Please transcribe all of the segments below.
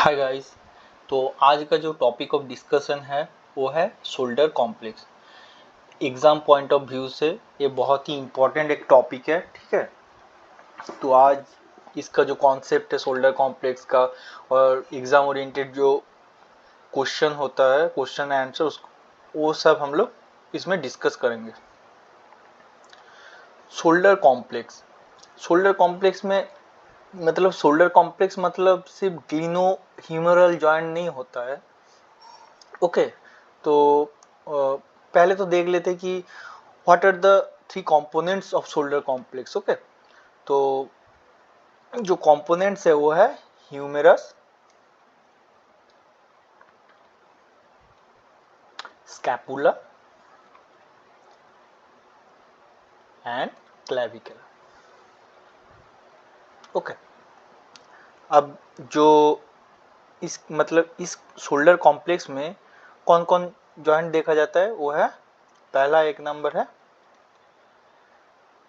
Hi guys. तो आज का जो टॉपिक ऑफ डिस्कशन है वो है shoulder complex. Exam point of view से ये बहुत ही इम्पोर्टेंट एक टॉपिक है, ठीक है। तो आज इसका जो कॉन्सेप्ट है शोल्डर कॉम्प्लेक्स का और एग्ज़ाम ओरिएंटेड जो क्वेश्चन होता है, क्वेश्चन आंसर, उसको वो सब हम लोग इसमें डिस्कस करेंगे। शोल्डर कॉम्प्लेक्स में मतलब शोल्डर कॉम्प्लेक्स मतलब सिर्फ ग्लिनो ह्यूमरल जॉइंट नहीं होता है। ओके, तो पहले तो देख लेते कि what are the three components of shoulder complex. Okay, तो जो कंपोनेंट्स है वो है humerus, scapula and clavicle. Okay, अब जो इस शोल्डर कॉम्प्लेक्स में कौन कौन जॉइंट देखा जाता है वो है, पहला एक नंबर है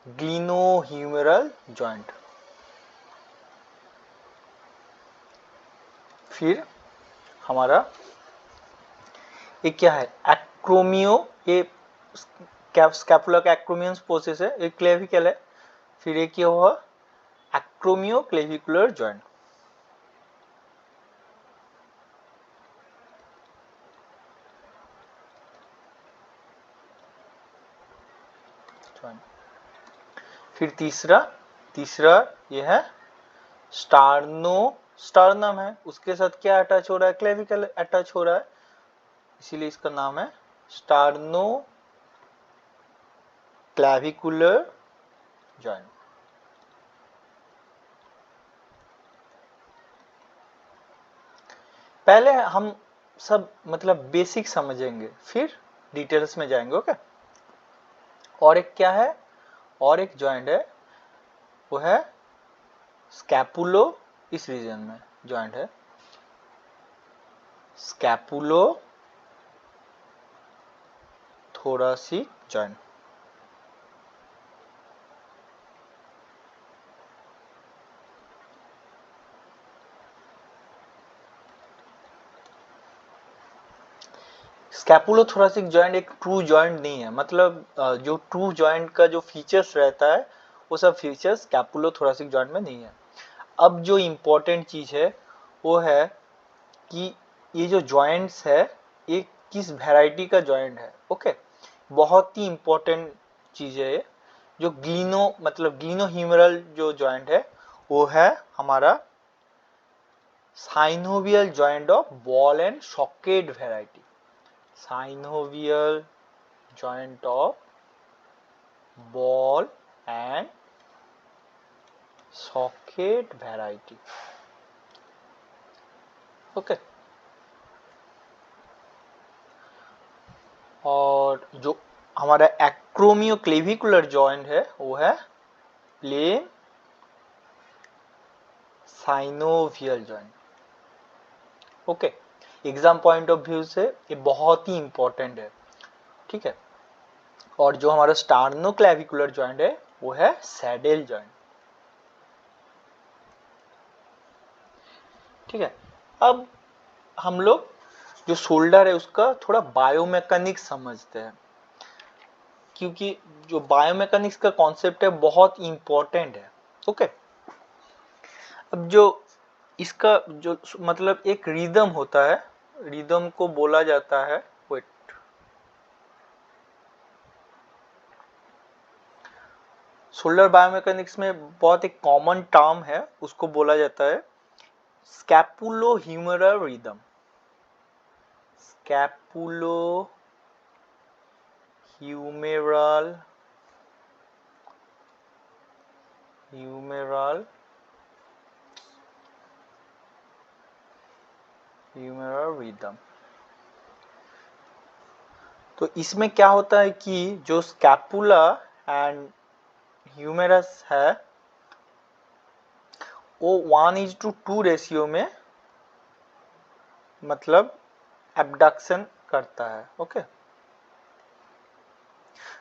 ग्लिनोह्यूमेरल जॉइंट। फिर हमारा एक क्या है, एक्रोमियो, ये स्कैपुला का एक्रोमियन प्रोसेस है, एक क्लेविकल है। फिर एक ये हुआ एक्रोमियो क्लेविकुलर जॉइंट। फिर तीसरा ये है स्टार्नम है, उसके साथ क्या अटैच हो रहा है, क्लेविकल अटैच हो रहा है, इसीलिए इसका नाम है स्टार्नो क्लेविकुलर जॉइंट। पहले हम सब बेसिक समझेंगे, फिर डिटेल्स में जाएंगे। ओके, और एक क्या है, और एक जॉइंट है वो है स्कैपुलो, इस रीजन में जॉइंट है स्कैपुलो थोरासिक जॉइंट। स्कैपुलोथोरैसिक जॉइंट एक ट्रू जॉइंट नहीं है, जो ट्रू जॉइंट का जो फीचर्स रहता है वो सब फीचर्स स्कैपुलोथोरैसिक जॉइंट में नहीं है। अब जो इम्पोर्टेंट चीज है वो है कि ये जो जॉइंट्स है ये किस वैरायटी का जॉइंट है। ओके, बहुत ही इम्पोर्टेंट चीज है ये। जो ग्लिनोह्यूमरल जो जॉइंट है वो है हमारा synovial joint of ball and socket variety. synovial joint of ball and socket variety. Okay, और जो हमारा एक्रोमियो क्लेविकुलर जॉइंट है वो है plane synovial joint. Okay, exam point of view से ये बहुत ही इंपॉर्टेंट है, ठीक है। और जो हमारा स्टार्नो क्लेविकुलर जॉइंट है वो है सैडल जॉइंट, ठीक है। अब हम लोग जो शोल्डर है उसका थोड़ा बायोमैकेनिक्स समझते हैं, क्योंकि जो बायोमैकेनिक्स का कॉन्सेप्ट है बहुत इंपॉर्टेंट है। ओके, अब जो इसका जो एक रिदम होता है, रिदम को बोला जाता है, वेट, शोल्डर बायोमैकेनिक्स में बहुत एक कॉमन टर्म है, उसको बोला जाता है स्कैपुलो ह्यूमरल रिदम। स्कैपुलो humeral rhythm. तो इसमें क्या होता है कि जो स्कैपुला एंड ह्यूमेरस है वो 1:2 रेशियो में एबडक्शन करता है। ओके,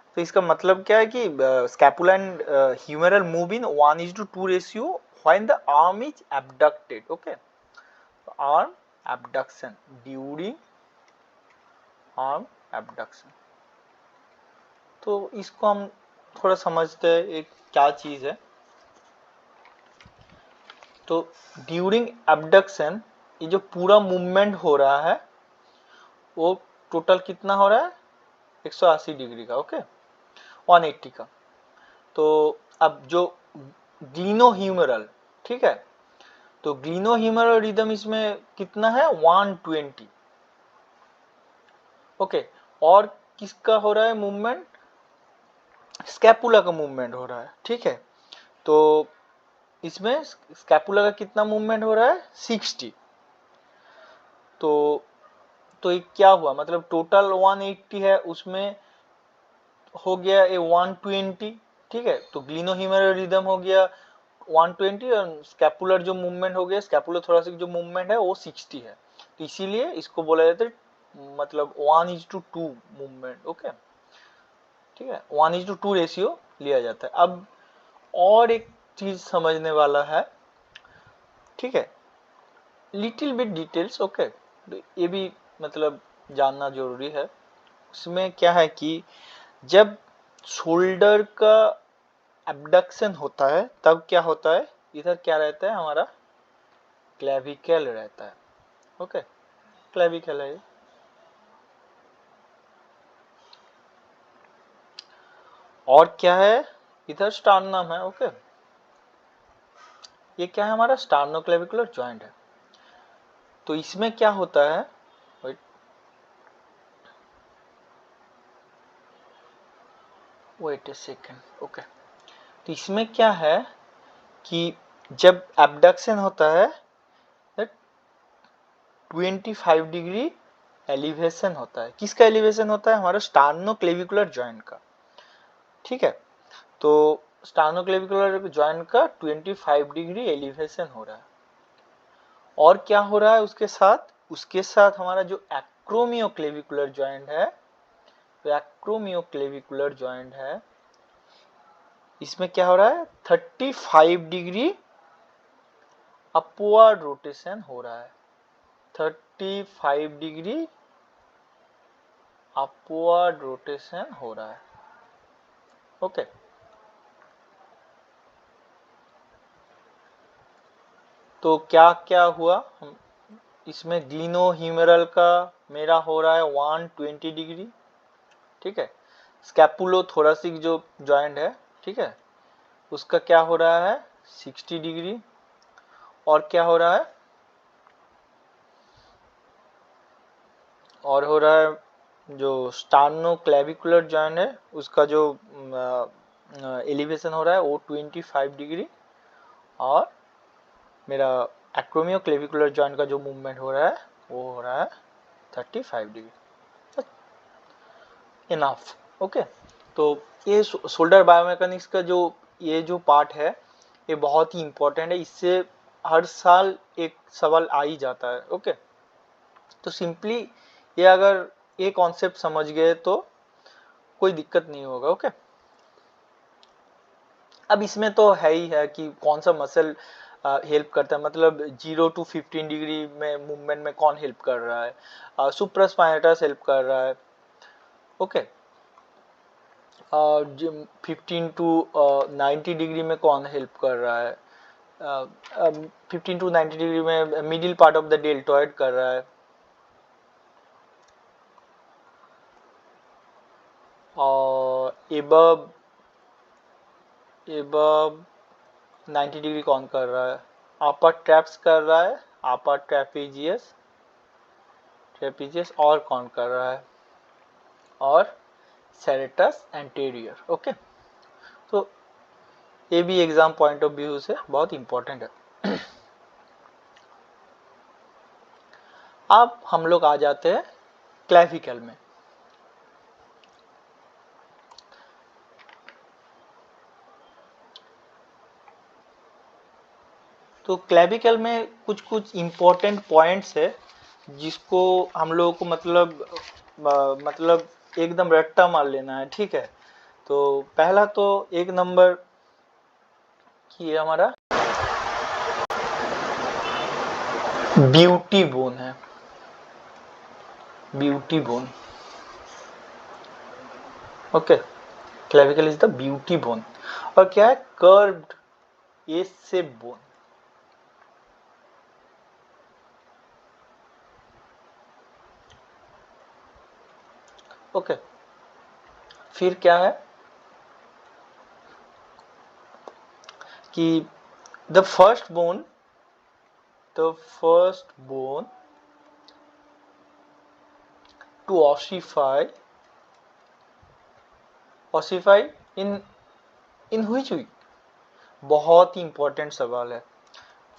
तो इसका मतलब क्या है कि scapula and humeral move in 1:2 ratio when the arm is abducted. Okay, arm abduction, during arm abduction. तो इसको हम थोड़ा समझते हैं एक क्या चीज है। तो ड्यूरिंग एबडक्शन ये जो पूरा मूवमेंट हो रहा है वो टोटल कितना हो रहा है, 180 डिग्री का, ओके, 180 का। तो अब जो ग्लिनोह्यूमरल, ठीक है, तो ग्लिनोह्यूमरल रिदम इसमें कितना है, 120, ओके। और किसका हो रहा है मूवमेंट, स्कैपुला का मूवमेंट हो रहा है, ठीक है। तो इसमें स्कैपुला का कितना मूवमेंट हो रहा है, 60। तो ये क्या हुआ, मतलब टोटल 180 है, उसमें हो गया ये 120, ठीक है। तो ग्लिनोह्यूमरल रिदम हो गया 120 और स्कैपुलर जो मूवमेंट हो गया, स्कैपुलर थोरेसिक जो मूवमेंट है वो 60 है। तो इसीलिए इसको बोला जाता है मतलब 1:2 मूवमेंट, ओके, ठीक है, 1:2 रेशियो लिया जाता है। अब और एक चीज समझने वाला है, ठीक है, लिटिल बिट डिटेल्स, ओके, ये भी मतलब जानना जरूरी है। उसमें क्या है कि जब शोल्डर का एबडक्शन होता है तब क्या होता है, इधर क्या रहता है हमारा, क्लेविकल रहता है, ओके, क्लेविकल है। और क्या है, इधर स्टार्नम है, ओके, ये क्या है हमारा स्टार्नोक्लेविकुलर जॉइंट है। तो इसमें क्या होता है, वेट ए सेकेंड, ओके, तो इसमें क्या है कि जब एबडक्शन होता है 25 डिग्री एलिवेशन होता है। किसका एलिवेशन होता है, हमारा स्टार्नोक्लेविकुलर जॉइंट का, ठीक है। तो स्टार्नोक्लेविकुलर जॉइंट का 25 डिग्री एलिवेशन हो रहा है। और क्या हो रहा है उसके साथ हमारा जो एक्रोमियोक्लेविकुलर जॉइंट है, तो एक्रोमियोक्लेविकुलर जॉइंट है, इसमें क्या हो रहा है, 35 डिग्री अपवर्ड रोटेशन हो रहा है, 35 डिग्री अपवर्ड रोटेशन हो रहा है, ओके। तो क्या क्या हुआ, इसमें ग्लिनोह्यूमरल का मेरा हो रहा है 120 डिग्री, ठीक है। स्कैपुलोथोरेसिक जो जॉइंट है, ठीक है, उसका क्या हो रहा है 60 डिग्री। और क्या हो रहा है, और हो रहा है जो स्टार्नोक्लेविकुलर जॉइंट है उसका जो एलिवेशन हो रहा है वो 25 डिग्री। और मेरा एक्रोमियोक्लेविकुलर जॉइंट का जो मूवमेंट हो रहा है वो हो रहा है 35 डिग्री, इनफ, ओके। तो ये शोल्डर बायोमेकेनिक्स का जो ये जो पार्ट है ये बहुत ही इंपॉर्टेंट है, इससे हर साल एक सवाल आ ही जाता है, ओके। तो सिंपली ये अगर ये कॉन्सेप्ट समझ गए तो कोई दिक्कत नहीं होगा, ओके। अब इसमें तो है ही है कि कौन सा मसल हेल्प करता है, मतलब 0 to 15 डिग्री में मूवमेंट में कौन हेल्प कर रहा है, सुप्रास्पाइनेटस हेल्प कर रहा है, ओके। 15 to 90 डिग्री में कौन हेल्प कर रहा है, 15 to 90 डिग्री में middle part of the deltoid कर रहा है, और एबव 90 डिग्री कौन कर रहा है, अपर ट्रैप्स कर रहा है, अपर ट्रेपेजियस, और कौन कर रहा है, और सेरेटस एंटीरियर, ओके। तो ये भी एग्जाम पॉइंट ऑफ व्यू से बहुत इंपॉर्टेंट है। अब हम लोग आ जाते हैं क्लेविकल में। तो क्लेविकल में कुछ कुछ इंपॉर्टेंट पॉइंट्स है जिसको हम लोगों को मतलब एकदम रट्टा मार लेना है, ठीक है। तो पहला तो एक नंबर कि हमारा ब्यूटी बोन है, beauty bone. Okay, clavicle is the beauty bone. और क्या है? Curved a shape bone. Okay, फिर क्या है कि the first bone to ossify in which week? बहुत ही इंपॉर्टेंट सवाल है।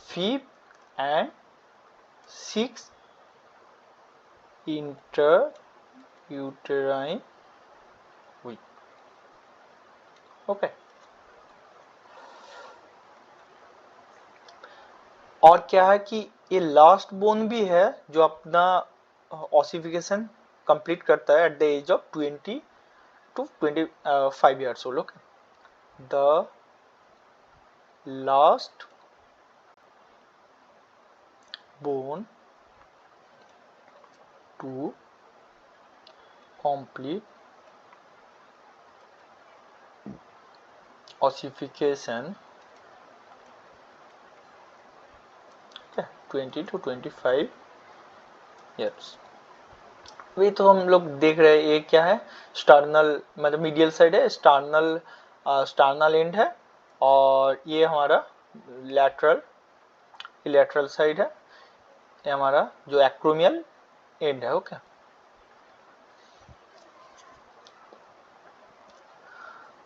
5th and 6th इंटरयूटेराइन week. Okay, और क्या है कि ये लास्ट बोन भी है जो अपना ऑसिफिकेशन कंप्लीट करता है at the age of 20 to 25 years old. Okay, the last bone to complete ossification, okay, 20 to 25 years। वही तो हम लोग देख रहे हैं, ये क्या है? स्टार्नल, मतलब मीडियल साइड है, स्टार्नल एंड है, और ये हमारा लैटरल साइड है, ये हमारा जो एक्रोमियल एंड है। ओके,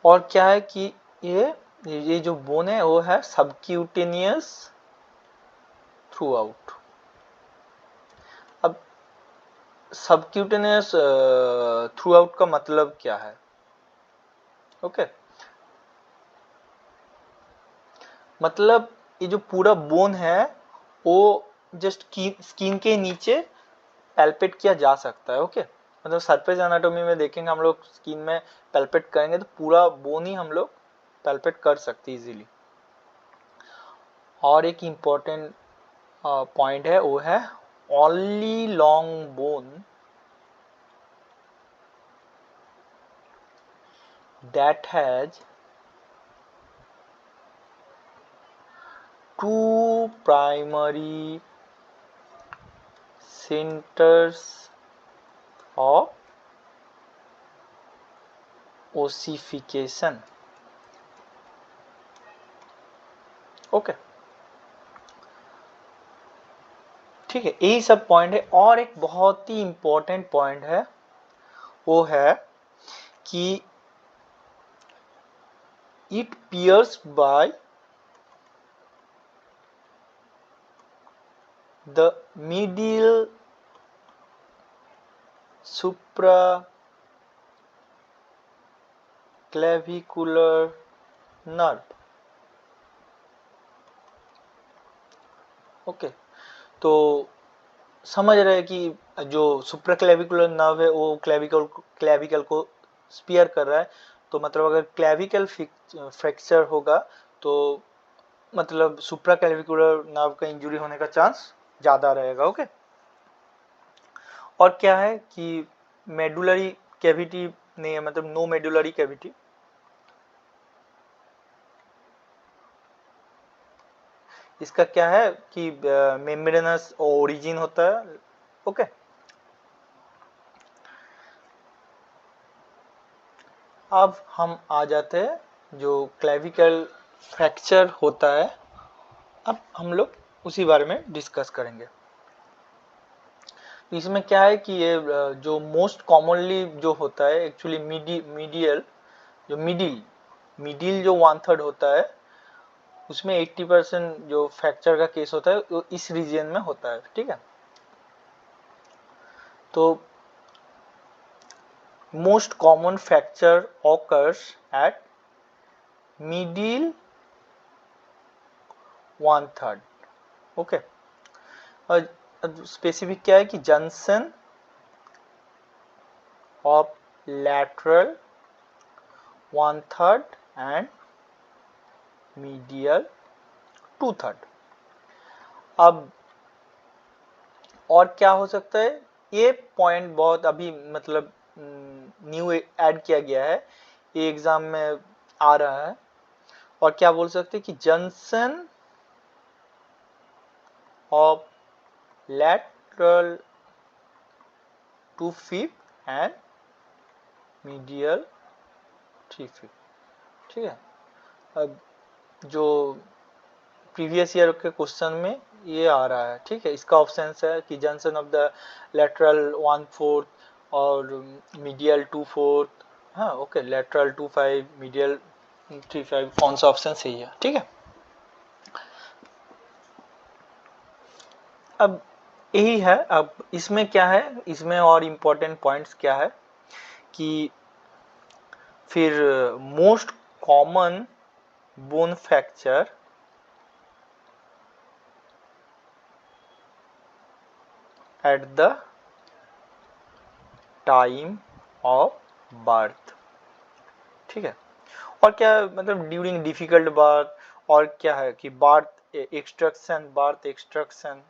और क्या है कि ये जो बोन है वो है सबक्यूटेनियस थ्रू आउट। अब सबक्यूटेनियस थ्रू आउट का मतलब क्या है? ओके, मतलब ये जो पूरा बोन है वो जस्ट स्किन के नीचे पैल्पेट किया जा सकता है। ओके, मतलब सरफेस एनाटॉमी में देखेंगे हम लोग, स्किन में पैल्पेट करेंगे तो पूरा बोन ही हम लोग पैल्पेट कर सकते इजीली। और एक इम्पॉर्टेंट पॉइंट है, वो है only long bone that has two primary centers of ossification। Okay, ठीक है, यही सब पॉइंट है। और एक बहुत ही इंपॉर्टेंट पॉइंट है, वो है कि it pierce by the middle supraclavicular nerve। Okay, तो समझ रहे हैं कि जो सुप्राक्लेविकुलर नर्व है वो क्लेविकल को स्पियर कर रहा है। तो मतलब अगर क्लेविकल फ्रैक्चर होगा तो मतलब सुप्राक्लेविकुलर नर्व का इंजरी होने का चांस ज़्यादा रहेगा। ओके, और क्या है कि मेडुलरी कैविटी नहीं है, मतलब नो मेडुलरी कैविटी। इसका क्या है कि मेम्ब्रेनस ओरिजिन होता है। ओके, अब हम आ जाते हैं जो क्लेविकल फ्रैक्चर होता है, अब हम लोग उसी बारे में डिस्कस करेंगे। तो इसमें क्या है कि ये जो मोस्ट कॉमनली जो होता है एक्चुअली मीडियल जो मिडिल जो 1/3 होता है, उसमें 80% जो फ्रैक्चर का केस होता है वो इस रीजन में होता है। ठीक है, तो most common fracture occurs eight middle 1/3। Okay, और स्पेसिफिक क्या है कि junction of lateral 1/3 and medial 2/3। अब और क्या हो सकता है, ये पॉइंट बहुत अभी मतलब न्यू ऐड किया गया है, ये एग्जाम में आ रहा है। और क्या बोल सकते हैं कि junction of lateral to fifth and medial three fifth. ठीक है, अब जो प्रीवियस ईयर के क्वेश्चन में ये आ रहा है। ठीक है, इसका ऑप्शन है कि जंक्शन ऑफ द लेटरल 1/4 और मीडियल 2/4। हाँ ओके, लेटरल 2/5 मीडियल 3/5, कौन सा ऑप्शन सही है। ठीक है, अब यही है। अब इसमें क्या है, इसमें और इम्पोर्टेंट पॉइंट्स क्या है कि फिर most common bone fracture at the time of birth. ठीक है, और क्या मतलब ड्यूरिंग डिफिकल्ट बर्थ, और क्या है कि बर्थ एक्सट्रक्शन।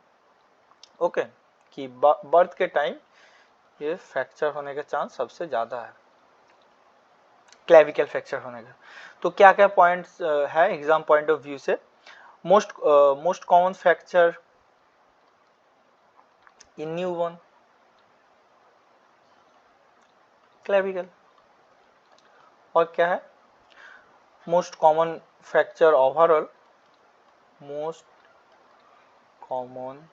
ओके, कि बर्थ के टाइम ये फ्रैक्चर होने का चांस सबसे ज़्यादा है, क्लेविकल फ्रैक्चर होने का। तो क्या क्या पॉइंट्स है एग्जाम पॉइंट ऑफ व्यू से। Most common fracture in newborn, clavicle. और क्या है, most common fracture overall, most common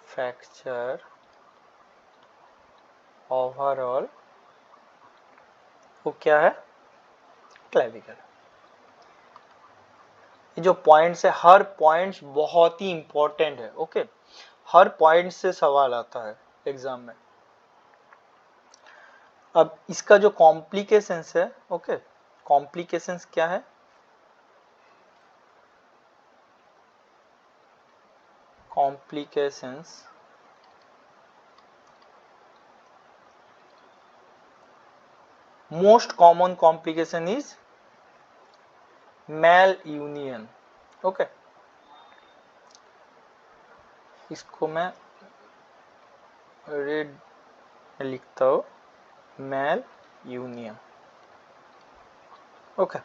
fracture overall, वो क्या है, क्लेविकल। ये जो पॉइंट्स है, हर पॉइंट्स बहुत ही इंपॉर्टेंट है। ओके, हर पॉइंट से सवाल आता है एग्जाम में। अब इसका जो कॉम्प्लिकेशंस है, ओके, कॉम्प्लिकेशंस क्या है, complications most common complication is malunion. Okay, इसको मैं रेड लिखता हूँ, मैल यूनियन। ओके,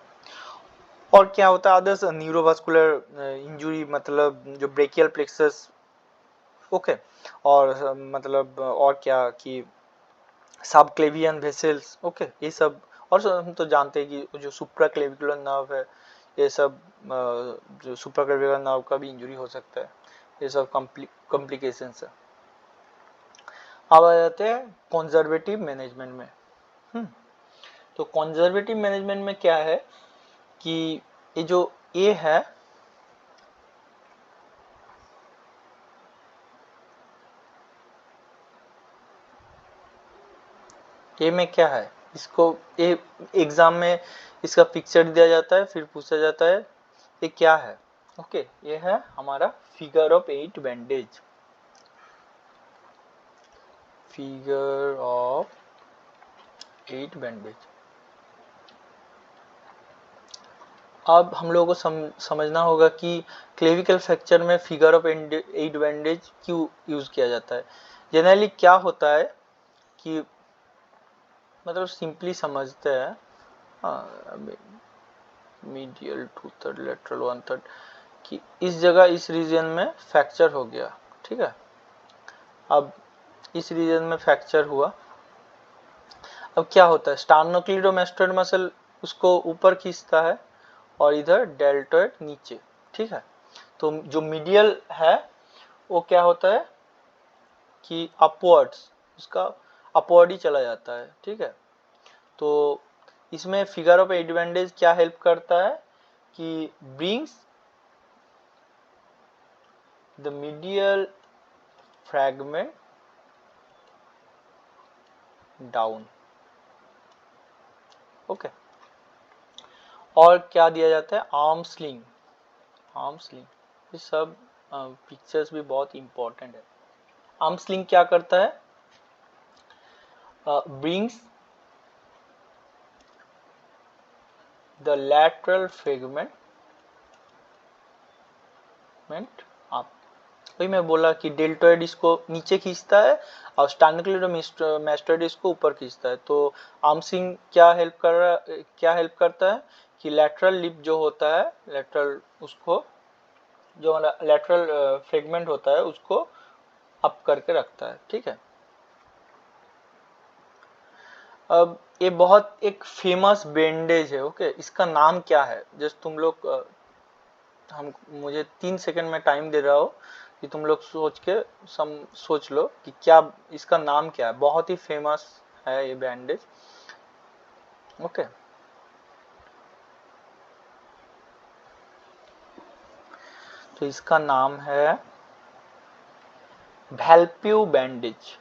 और क्या होता है अदर्स, न्यूरोवास्कुलर इंजुरी, मतलब जो ब्रेकियल प्लेक्सस। ओके, और मतलब और क्या कि सबक्लेवियन वेसल्स। ओके, ये सब। और हम तो जानते हैं कि जो सुप्राक्लेविकुलर नर्व है, ये सब जो सुप्राक्लेविकुलर नर्व का भी इंजुरी हो सकता है। ये सब कॉम्प्लिकेशंस है। अब आ जाते हैं कंजर्वेटिव मैनेजमेंट में। तो कंजर्वेटिव मैनेजमेंट में क्या है कि ये जो ए है, ए में क्या है, इसको ए एग्जाम में इसका पिक्चर दिया जाता है, फिर पूछा जाता है ये क्या है। ओके, ये है हमारा figure of 8 bandage, figure of 8 bandage. अब हम लोगों को समझना होगा कि क्लेविकल फ्रैक्चर में फिगर ऑफ 8 बैंडेज क्यों यूज किया जाता है। जनरली क्या होता है कि मतलब सिंपली समझते हैं, मीडियल 2/3 लेटरल 1/3, कि इस जगह इस रीजन में फ्रैक्चर हो गया। ठीक है, अब इस रीजन में फ्रैक्चर हुआ। अब क्या होता है, स्टार्नोक्लीडोमास्टोइड मसल उसको ऊपर खींचता है और इधर डेल्टोइड नीचे। ठीक है, तो जो मीडियल है वो क्या होता है कि अपवर्ड्स, उसका अपवर्ड ही चला जाता है। ठीक है, तो इसमें फिगर ऑफ एडवांटेज क्या हेल्प करता है कि brings the medial fragment down. Okay, और क्या दिया जाता है, आर्म स्लिंग, आर्म स्लिंग। ये सब पिक्चर्स भी बहुत इंपॉर्टेंट है। आर्म स्लिंग क्या करता है, brings the lateral fragment up. वही मैं बोला कि डेल्टोइड इसको नीचे खींचता है और स्टार्निकुलेटोमास्टोइड इसको ऊपर खींचता है। तो आर्मस्विंग क्या हेल्प करता है कि लेटरल लिप जो होता है, लेटरल उसको जो लेटरल फ्रेगमेंट होता है उसको अप करके रखता है। ठीक है, अब ये बहुत एक फेमस बैंडेज है। ओके, इसका नाम क्या है? जस्ट तुम लोग हम मुझे 3 सेकंड में टाइम दे रहा हो कि तुम लोग सोच लो कि क्या इसका नाम क्या है। बहुत ही फेमस है ये बैंडेज। ओके, तो इसका नाम है वैल्प्यू बैंडेज।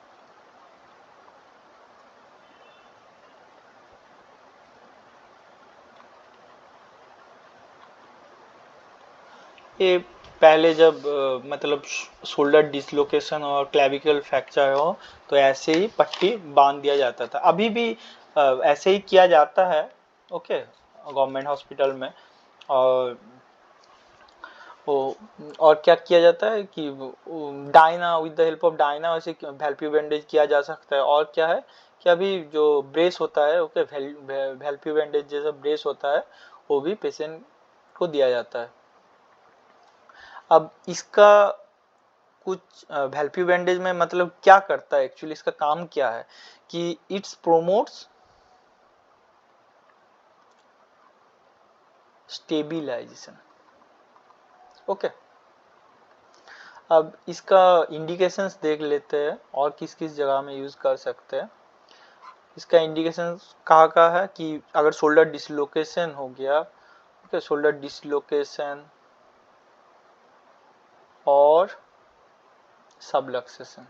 ये पहले जब मतलब शोल्डर डिसलोकेशन और क्लेविकल फ्रैक्चर हो तो ऐसे ही पट्टी बांध दिया जाता था। अभी भी ऐसे ही किया जाता है। ओके, गवर्नमेंट हॉस्पिटल में। और वो और क्या किया जाता है कि Diana, with the help of Diana वैसे वैल्प्यू बैंडेज किया जा सकता है। और क्या है कि अभी जो ब्रेस होता है, ओके, वैल्प्यू बैंडेज जैसा ब्रेस होता है वो भी पेशेंट को दिया जाता है। अब इसका कुछ वैल्प्यू बैंडेज में मतलब क्या करता है, एक्चुअली इसका काम क्या है कि इट्स प्रोमोट्स स्टेबिलाइजेशन। ओके, अब इसका इंडिकेशंस देख लेते हैं और किस किस जगह में यूज कर सकते हैं। इसका इंडिकेशन कहाँ है कि अगर शोल्डर डिसलोकेशन हो गया, ओके, शोल्डर डिसलोकेशन और सबलक्सेशन।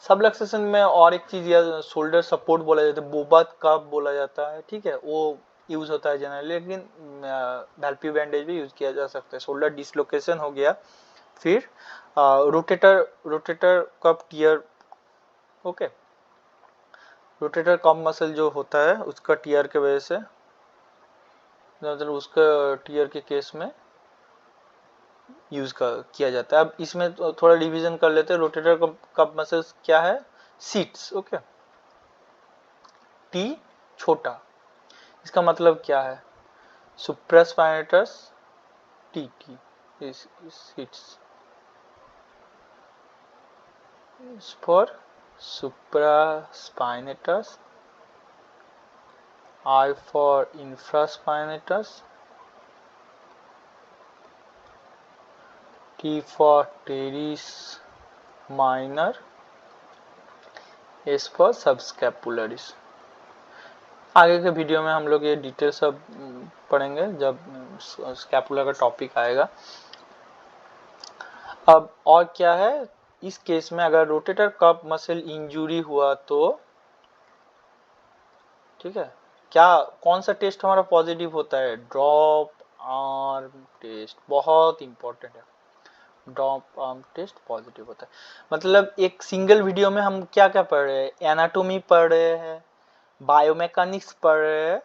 सबलक्सेशन में और एक चीज या शोल्डर सपोर्ट बोला जाता है, बोबत कप बोला जाता है। ठीक है, वो यूज होता है जनरली, लेकिन वैल्प्यू बैंडेज भी यूज किया जा सकता है। शोल्डर डिसलोकेशन हो गया, फिर rotator cup tear. Okay, rotator cup muscle जो होता है उसका टियर के वजह से, मतलब उसका टियर के केस में किया जाता है। अब इसमें थोड़ा डिवीजन कर लेते हैं। रोटेटर कप मसल्स क्या है? सीट्स। ओके, टी छोटा, इसका मतलब क्या है? Supraspinatus T T seats for supraspinatus, I for infraspinatus, T for teres minor, S for subscapularis। आगे के वीडियो में हम लोग ये डिटेल सब पढ़ेंगे जब स्कैपुला का टॉपिक आएगा। अब और क्या है इस केस में, अगर रोटेटर कफ मसल इंजुरी हुआ तो, ठीक है, क्या कौन सा टेस्ट हमारा पॉजिटिव होता है? ड्रॉप आर्म टेस्ट, बहुत इंपॉर्टेंट है। ड्रॉप आर्म टेस्ट पॉजिटिव होता है। मतलब एक सिंगल वीडियो में हम क्या क्या पढ़ रहे हैं? एनाटोमी पढ़ रहे हैं, बायोमैकेनिक्स पढ़ रहे हैं,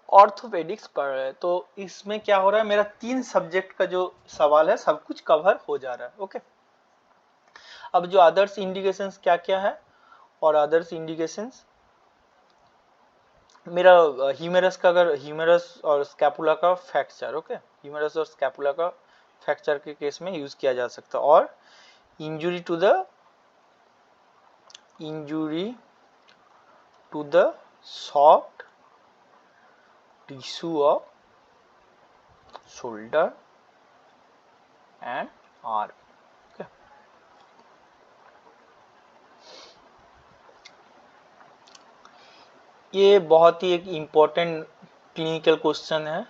ऑर्थोपेडिक्स पढ़ रहे हैं। तो इसमें क्या हो रहा है, मेरा 3 सब्जेक्ट का जो सवाल है सब कुछ कवर हो जा रहा है। ओके, अब जो अदर्स इंडिकेशंस क्या क्या है, और अदर्स इंडिकेशंस मेरा ह्यूमेरस का, अगर ह्यूमेरस और स्कैपुला का फ्रैक्चर, ओके, ह्यूमेरस और स्कैपुला का फ्रैक्चर के केस में यूज किया जा सकता है। और injury to the soft tissue of shoulder and arm. ये बहुत ही एक इम्पोर्टेंट क्लिनिकल क्वेश्चन है।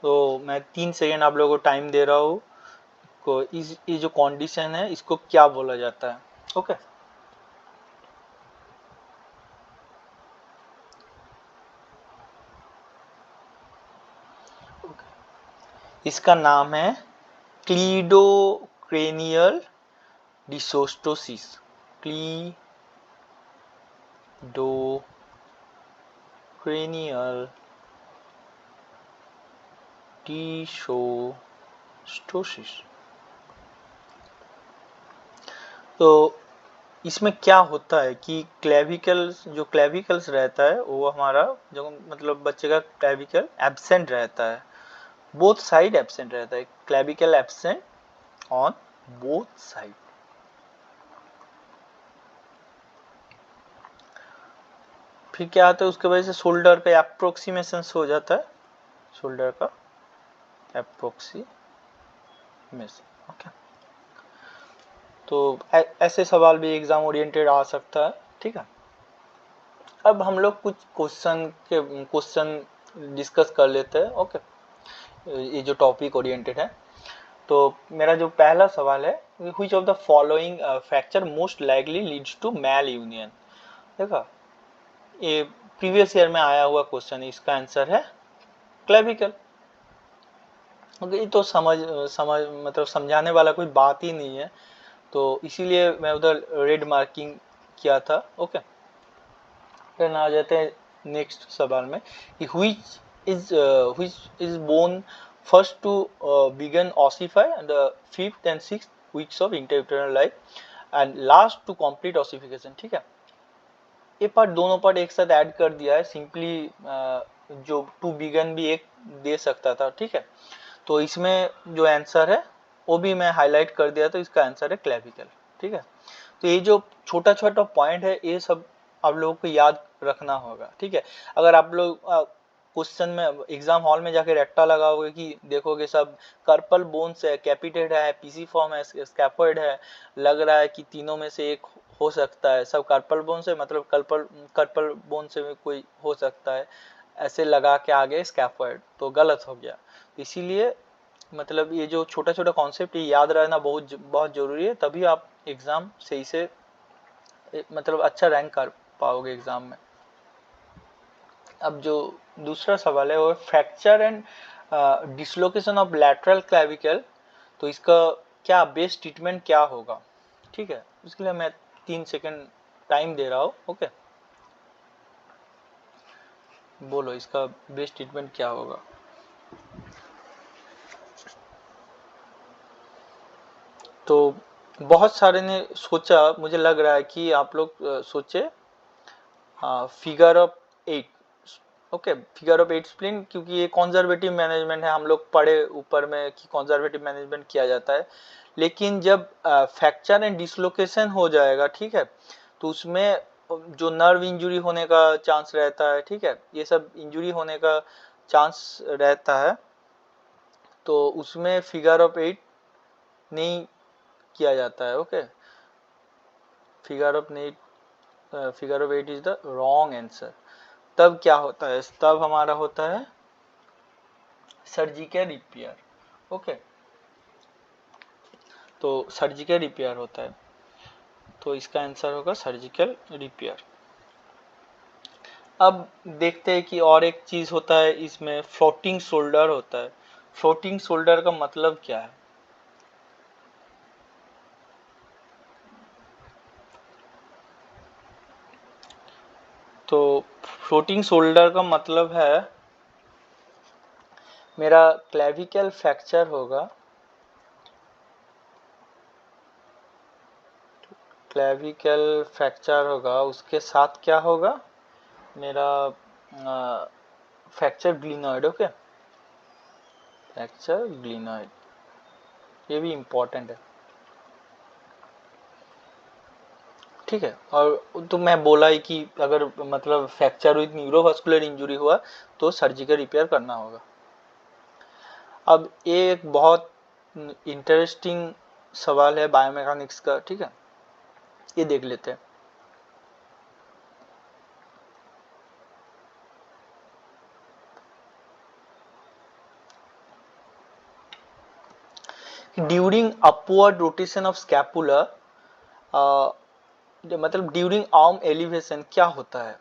तो मैं 3 सेकेंड आप लोगों को टाइम दे रहा हूँ को ये जो कंडीशन है इसको क्या बोला जाता है। ओके, इसका नाम है क्लीडोक्रेनियल डिसोस्टोसिस। क्लीडोक्रेनियल टीशोस्टोसिस। तो इसमें क्या होता है कि क्लेविकल्स, जो क्लेविकल्स रहता है वो हमारा जो मतलब बच्चे का क्लेविकल एब्सेंट रहता है, बोथ साइड एब्सेंट रहता है, clavicle absent on both side. फिर क्या आता है उसके वजह से शोल्डर का अप्रोक्सीमेशन हो जाता है, शोल्डर का अप्रोक्सीमेशन। ओके, तो ऐसे सवाल भी एग्जाम ओरिएंटेड आ सकता है, ठीक है। अब हम लोग कुछ क्वेश्चन डिस्कस कर लेते हैं, ओके। ये जो टॉपिक ओरिएंटेड है, तो मेरा जो पहला सवाल है, which of the following fracture most likely leads to malunion. देखा, ये प्रीवियस ईयर में आया हुआ क्वेश्चन है, इसका आंसर है क्लेविकल। ओके, ये तो समझ मतलब समझाने वाला कोई बात ही नहीं है, तो इसीलिए मैं उधर रेड मार्किंग किया था, ओके। फिर आ जाते हैं नेक्स्ट सवाल में, which is born first to begin ossify and the 5th and 6th weeks of intrauterine life and last to complete ossification। ठीक है, ये पार्ट दोनों पार्ट एक साथ ऐड कर दिया है, सिंपली जो टू बिगन भी एक दे सकता था, ठीक है। तो इसमें जो आंसर है वो भी मैं हाईलाइट कर दिया, तो इसका आंसर है क्लेविकल, ठीक है। तो ये जो छोटा छोटा पॉइंट है ये सब आप लोगों को याद रखना होगा, ठीक है। अगर आप लोग क्वेश्चन में एग्जाम हॉल में जाके रट्टा लगाओगे कि देखोगे सब कार्पल बोन्स है, कैपिटेड है, पीसी फॉर्म है, स्कैफोइड है, लग रहा है कि तीनों में से एक हो सकता है, सब कार्पल बोन से मतलब कार्पल बोन से भी कोई हो सकता है, ऐसे लगा के आगे स्कैफोइड, तो गलत हो गया। इसीलिए मतलब ये जो छोटा छोटा कॉन्सेप्ट ये याद रहना बहुत बहुत जरूरी है, तभी आप एग्जाम सही से मतलब अच्छा रैंक कर पाओगे एग्जाम में। अब जो दूसरा सवाल है वो fracture and dislocation of lateral clavicle, तो इसका क्या बेस्ट ट्रीटमेंट क्या होगा, ठीक है। इसके लिए मैं 3 सेकंड टाइम दे रहा हूँ, ओके। बोलो इसका बेस्ट ट्रीटमेंट क्या होगा। तो बहुत सारे ने सोचा, मुझे लग रहा है कि आप लोग सोचे figure of 8, okay, figure of 8 splint, क्योंकि ये कंजर्वेटिव मैनेजमेंट है, हम लोग पढ़े ऊपर में कि कंजर्वेटिव मैनेजमेंट किया जाता है, लेकिन जब फ्रैक्चर एंड डिसलोकेशन हो जाएगा, ठीक है, तो उसमें जो नर्व इंजरी होने का चांस रहता है, ठीक है, ये सब इंजरी होने का चांस रहता है, तो उसमें फिगर ऑफ 8 नहीं किया जाता है, okay. Figure of 8 is the wrong answer. तब क्या होता है, तब हमारा होता है सर्जिकल रिपेयर, ओके। तो सर्जिकल रिपेयर होता है, तो इसका आंसर होगा सर्जिकल रिपेयर। अब देखते हैं कि और एक चीज होता है इसमें, फ्लोटिंग शोल्डर होता है। फ्लोटिंग शोल्डर का मतलब क्या है, तो फ्लोटिंग शोल्डर का मतलब है मेरा क्लेविकल फ्रैक्चर होगा, क्लेविकल फ्रैक्चर होगा, उसके साथ क्या होगा, मेरा fracture glenoid, okay, fracture glenoid, ये भी इम्पोर्टेंट है, ठीक है। और तो मैं बोला ही कि अगर मतलब फ्रैक्चर विद न्यूरोवास्कुलर इंजरी हुआ तो सर्जिकल रिपेयर करना होगा। अब ये एक बहुत इंटरेस्टिंग सवाल है बायोमैकेनिक्स का, ठीक है, ये देख लेते हैं। During upward rotation of scapula, मतलब ड्यूरिंग आर्म एलिवेशन क्या होता है,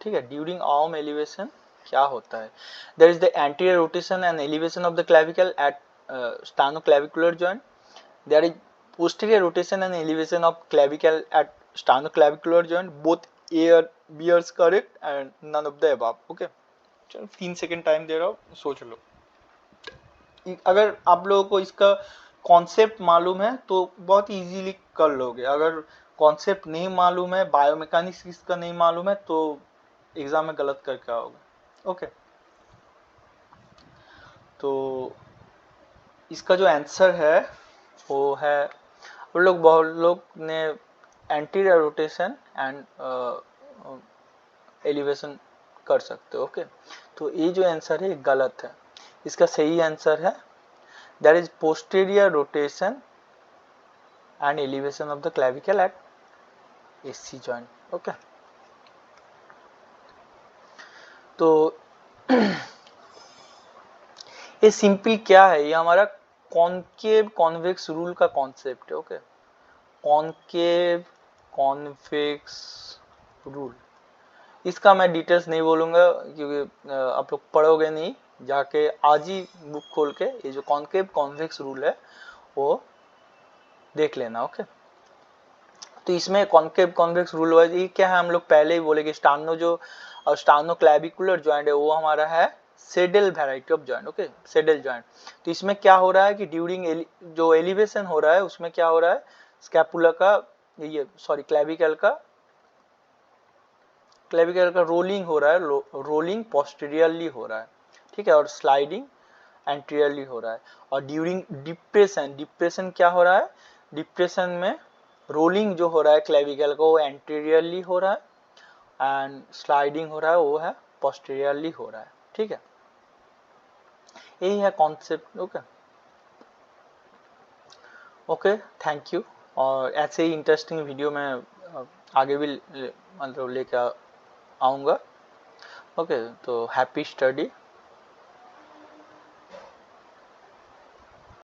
ठीक है, ड्यूरिंग आर्म एलिवेशन क्या होता है, there is the anterior rotation and elevation of the clavicle at sternoclavicular joint, there is posterior rotation and elevation of clavicle at sternoclavicular joint, both air bears correct and none of the above, okay। चलो 3 second time दे रहा हूँ, सोच लो। अगर आप लोगों को इसका concept मालूम है तो बहुत इजीली कर लोगे, अगर कॉन्सेप्ट नहीं मालूम है, बायोमैकेनिक्स इसका नहीं मालूम है, तो एग्जाम में गलत करके आओगे। ओके, तो इसका जो आंसर है वो है, बहुत लोग ने एंटीरियर रोटेशन एंड एलिवेशन कर सकते हो। ओके, तो ये जो आंसर है गलत है, इसका सही आंसर है that is posterior rotation and elevation of the clavicle at SC joint. Okay, तो ये सिंपल क्या है, ये हमारा कॉनकेव कॉन्वेक्स रूल का कॉन्सेप्ट है। ओके, कॉनकेव कॉन्वेक्स रूल, इसका मैं डिटेल्स नहीं बोलूंगा क्योंकि आप लोग पढ़ोगे नहीं, जाके आज ही बुक खोल के ये जो कॉनकेव कॉन्वेक्स रूल है वो देख लेना। ओके, तो इसमें कॉनकेव कॉन्वेक्स रूल वाइज ये क्या है, हम लोग पहले ही बोले कि स्टार्नो क्लैविकुलर जॉइंट है वो हमारा है saddle variety of joint. Okay, saddle joint, तो इसमें क्या हो रहा है कि ड्यूरिंग जो एलिवेशन हो रहा है उसमें क्या हो रहा है, स्कैपुला का ये सॉरी क्लैविकल का रोलिंग हो रहा है, रोलिंग पोस्टीरियरली हो रहा है, ठीक है, और स्लाइडिंग एंटीरियरली हो रहा है। और ड्यूरिंग डिप्रेशन क्या हो रहा है, डिप्रेशन में रोलिंग जो हो रहा है क्लेविकल का वो एंटीरियरली हो रहा है एंड स्लाइडिंग हो रहा है वो है पोस्टीरियरली हो रहा है। ठीक है, यही है concept. Okay okay, thank you. और ऐसे ही इंटरेस्टिंग वीडियो मैं आगे भी मतलब लेकर आऊँगा। ओके, तो हैप्पी स्टडी।